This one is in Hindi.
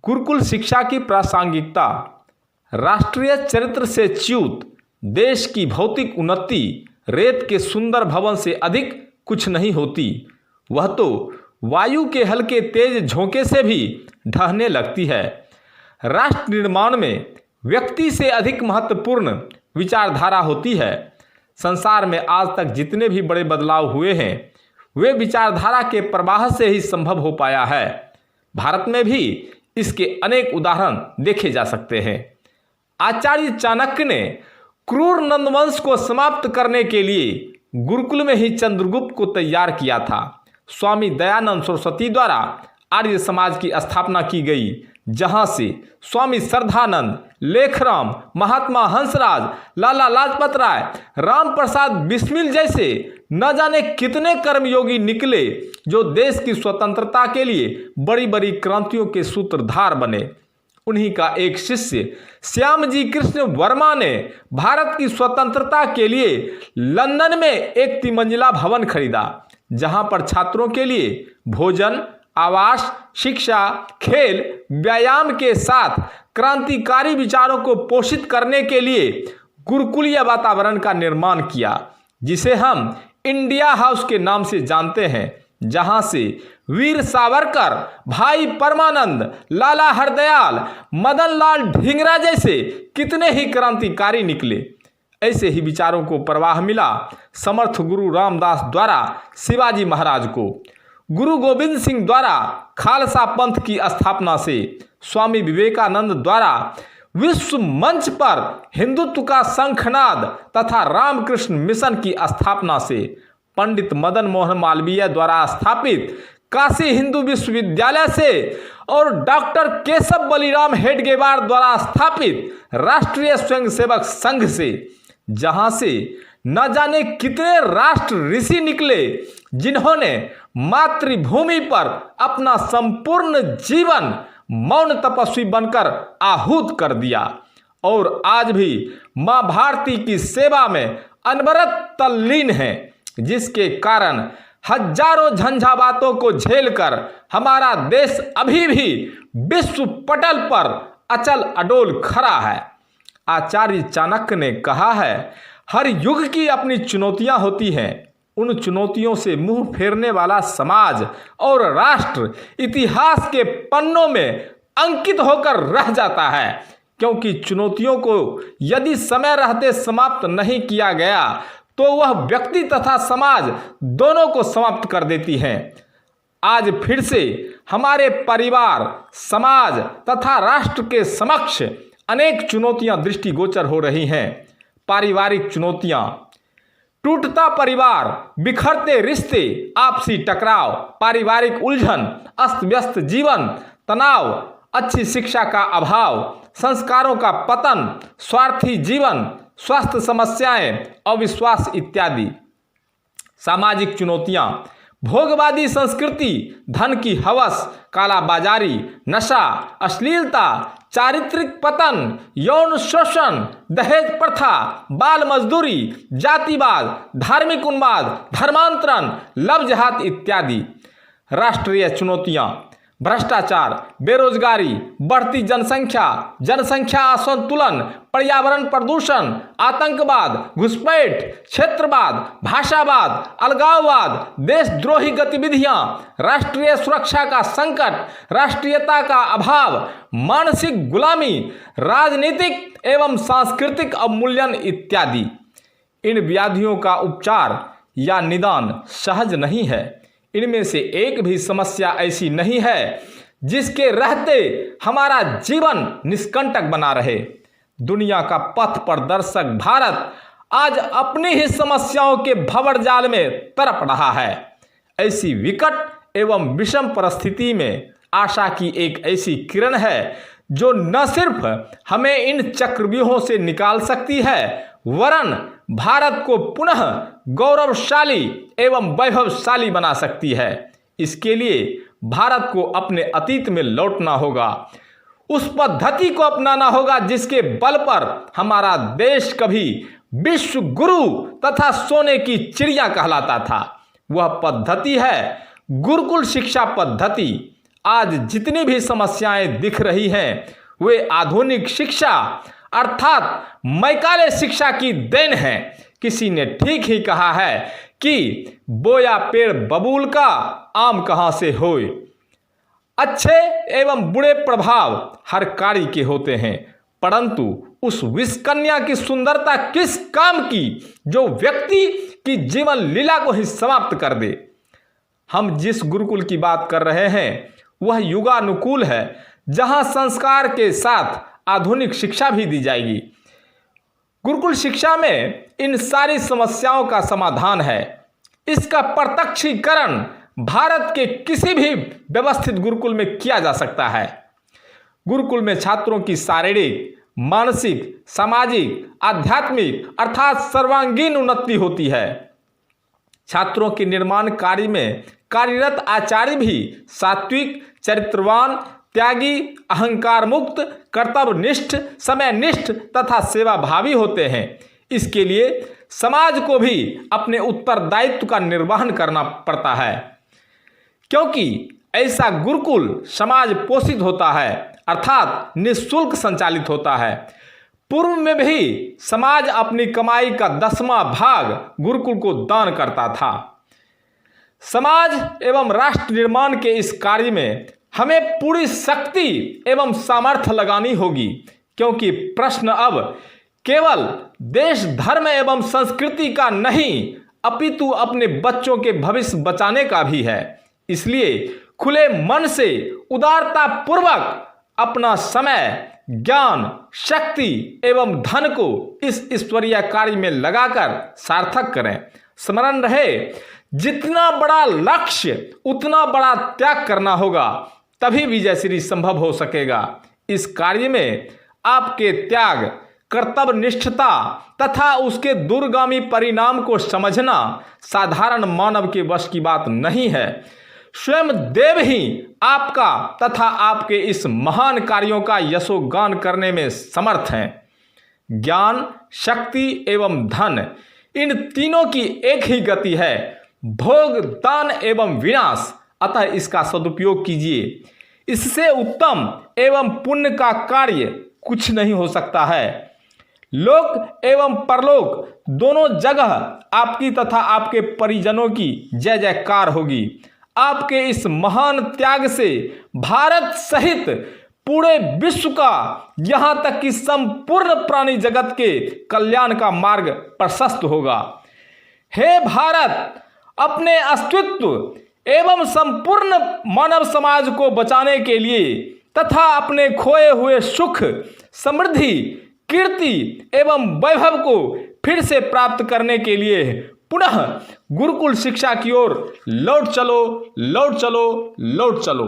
गुरुकुल शिक्षा की प्रासंगिकता। राष्ट्रीय चरित्र से च्युत देश की भौतिक उन्नति रेत के सुंदर भवन से अधिक कुछ नहीं होती। वह तो वायु के हल्के तेज झोंके से भी ढहने लगती है। राष्ट्र निर्माण में व्यक्ति से अधिक महत्वपूर्ण विचारधारा होती है। संसार में आज तक जितने भी बड़े बदलाव हुए हैं वे विचारधारा के प्रवाह से ही संभव हो पाया है। भारत में भी इसके अनेक उदाहरण देखे जा सकते हैं। आचार्य चाणक्य ने क्रूर नंदवंश को समाप्त करने के लिए गुरुकुल में ही चंद्रगुप्त को तैयार किया था। स्वामी दयानंद सरस्वती द्वारा आर्य समाज की स्थापना की गई, जहां से स्वामी श्रद्धानंद, लेखराम, महात्मा हंसराज, लाला लाजपत राय, राम प्रसाद बिस्मिल जैसे न जाने कितने कर्मयोगी निकले जो देश की स्वतंत्रता के लिए बड़ी बड़ी क्रांतियों के सूत्रधार बने। उन्हीं का एक शिष्य श्यामजी कृष्ण वर्मा ने भारत की स्वतंत्रता के लिए लंदन में एक तिमंजिला भवन खरीदा, जहां पर छात्रों के लिए भोजन, आवास, शिक्षा, खेल, व्यायाम के साथ क्रांतिकारी विचारों को पोषित करने के लिए गुरुकुलीय वातावरण का निर्माण किया, जिसे हम इंडिया हाउस के नाम से जानते हैं, जहां से वीर सावरकर, भाई परमानंद, लाला हरदयाल, मदन लाल ढींगरा जैसे कितने ही क्रांतिकारी निकले। ऐसे ही विचारों को प्रवाह मिला समर्थ गुरु रामदास द्वारा शिवाजी महाराज को, गुरु गोविंद सिंह द्वारा खालसा पंथ की स्थापना से, स्वामी विवेकानंद द्वारा विश्व मंच पर हिंदुत्व का शंखनाद तथा रामकृष्ण मिशन की स्थापना से, पंडित मदन मोहन मालवीय द्वारा स्थापित काशी हिंदू विश्वविद्यालय से और डॉक्टर केशव बलिराम हेडगेवार द्वारा स्थापित राष्ट्रीय स्वयंसेवक संघ से, जहां से न जाने कितने राष्ट्र ऋषि निकले जिन्होंने मातृभूमि पर अपना संपूर्ण जीवन मौन तपस्वी बनकर आहूत कर दिया और आज भी मां भारती की सेवा में अनवरत तल्लीन है, जिसके कारण हजारों झंझावातों को झेलकर हमारा देश अभी भी विश्व पटल पर अचल अडोल खड़ा है। आचार्य चाणक्य ने कहा है, हर युग की अपनी चुनौतियां होती हैं। उन चुनौतियों से मुंह फेरने वाला समाज और राष्ट्र इतिहास के पन्नों में अंकित होकर रह जाता है, क्योंकि चुनौतियों को यदि समय रहते समाप्त नहीं किया गया तो वह व्यक्ति तथा समाज दोनों को समाप्त कर देती हैं। आज फिर से हमारे परिवार, समाज तथा राष्ट्र के समक्ष अनेक चुनौतियां दृष्टिगोचर हो रही हैं। पारिवारिक चुनौतियां, टूटता परिवार, बिखरते रिश्ते, आपसी टकराव, पारिवारिक उलझन, अस्त व्यस्त जीवन, तनाव, अच्छी शिक्षा का अभाव, संस्कारों का पतन, स्वार्थी जीवन, स्वास्थ्य समस्याएं, अविश्वास इत्यादि। सामाजिक चुनौतियां, भोगवादी संस्कृति, धन की हवस, कालाबाजारी, नशा, अश्लीलता, चारित्रिक पतन, यौन शोषण, दहेज प्रथा, बाल मजदूरी, जातिवाद, धार्मिक उन्माद, धर्मांतरण, लव जिहाद इत्यादि। राष्ट्रीय चुनौतियां, भ्रष्टाचार, बेरोजगारी, बढ़ती जनसंख्या असंतुलन, पर्यावरण प्रदूषण, आतंकवाद, घुसपैठ, क्षेत्रवाद, भाषावाद, अलगाववाद, देशद्रोही गतिविधियां, राष्ट्रीय सुरक्षा का संकट, राष्ट्रीयता का अभाव, मानसिक गुलामी, राजनीतिक एवं सांस्कृतिक अवमूल्यन इत्यादि। इन व्याधियों का उपचार या निदान सहज नहीं है। इनमें से एक भी समस्या ऐसी नहीं है जिसके रहते हमारा जीवन निष्कंटक बना रहे। दुनिया का पथ प्रदर्शक भारत आज अपनी ही समस्याओं के भंवर जाल में तड़प रहा है। ऐसी विकट एवं विषम परिस्थिति में आशा की एक ऐसी किरण है जो न सिर्फ हमें इन चक्रव्यूहों से निकाल सकती है, वरन भारत को पुनः गौरवशाली एवं वैभवशाली बना सकती है। इसके लिए भारत को अपने अतीत में लौटना होगा, उस पद्धति को अपनाना होगा जिसके बल पर हमारा देश कभी विश्व गुरु तथा सोने की चिड़िया कहलाता था। वह पद्धति है गुरुकुल शिक्षा पद्धति। आज जितनी भी समस्याएं दिख रही हैं वे आधुनिक शिक्षा अर्थात मैकाले शिक्षा की देन है। किसी ने ठीक ही कहा है कि बोया पेड़ बबूल का आम कहाँ से होए। अच्छे एवं बुरे प्रभाव हर कार्य के होते हैं, परंतु उस विषकन्या की सुंदरता किस काम की जो व्यक्ति की जीवन लीला को ही समाप्त कर दे। हम जिस गुरुकुल की बात कर रहे हैं वह युगानुकूल है, जहां संस्कार के साथ आधुनिक शिक्षा भी दी जाएगी। गुरुकुल शिक्षा में इन सारी समस्याओं का समाधान है। इसका प्रत्यक्षीकरण भारत के किसी भी व्यवस्थित गुरुकुल में किया जा सकता है। गुरुकुल में छात्रों की शारीरिक, मानसिक, सामाजिक, आध्यात्मिक अर्थात सर्वांगीण उन्नति होती है। छात्रों के निर्माण कार्य में कार्यरत आचार्य भी सात्विक, चरित्रवान, त्यागी, अहंकार मुक्त, कर्तव्यनिष्ठ, समयनिष्ठ तथा सेवाभावी होते हैं। इसके लिए समाज को भी अपने उत्तरदायित्व का निर्वहन करना पड़ता है, क्योंकि ऐसा गुरुकुल समाज पोषित होता है अर्थात निःशुल्क संचालित होता है। पूर्व में भी समाज अपनी कमाई का 10वां भाग गुरुकुल को दान करता था। समाज एवं राष्ट्र निर्माण के इस कार्य में हमें पूरी शक्ति एवं सामर्थ्य लगानी होगी, क्योंकि प्रश्न अब केवल देश, धर्म एवं संस्कृति का नहीं अपितु अपने बच्चों के भविष्य बचाने का भी है। इसलिए खुले मन से उदारता पूर्वक अपना समय, ज्ञान, शक्ति एवं धन को इस ईश्वरीय कार्य में लगाकर सार्थक करें। स्मरण रहे, जितना बड़ा लक्ष्य उतना बड़ा त्याग करना होगा, तभी विजयश्री संभव हो सकेगा। इस कार्य में आपके त्याग, कर्तव्य निष्ठता तथा उसके दूरगामी परिणाम को समझना साधारण मानव के वश की बात नहीं है। स्वयं देव ही आपका तथा आपके इस महान कार्यों का यशोगान करने में समर्थ हैं। ज्ञान, शक्ति एवं धन, इन तीनों की एक ही गति है, भोग, दान एवं विनाश। अतः इसका सदुपयोग कीजिए। इससे उत्तम एवं पुण्य का कार्य कुछ नहीं हो सकता है। लोक एवं परलोक दोनों जगह आपकी तथा आपके परिजनों की जय जयकार होगी। आपके इस महान त्याग से भारत सहित पूरे विश्व का, यहाँ तक कि संपूर्ण प्राणी जगत के कल्याण का मार्ग प्रशस्त होगा। हे भारत, अपने अस्तित्व एवं संपूर्ण मानव समाज को बचाने के लिए तथा अपने खोए हुए सुख, समृद्धि, कीर्ति एवं वैभव को फिर से प्राप्त करने के लिए पुनः गुरुकुल शिक्षा की ओर लौट चलो, लौट चलो, लौट चलो।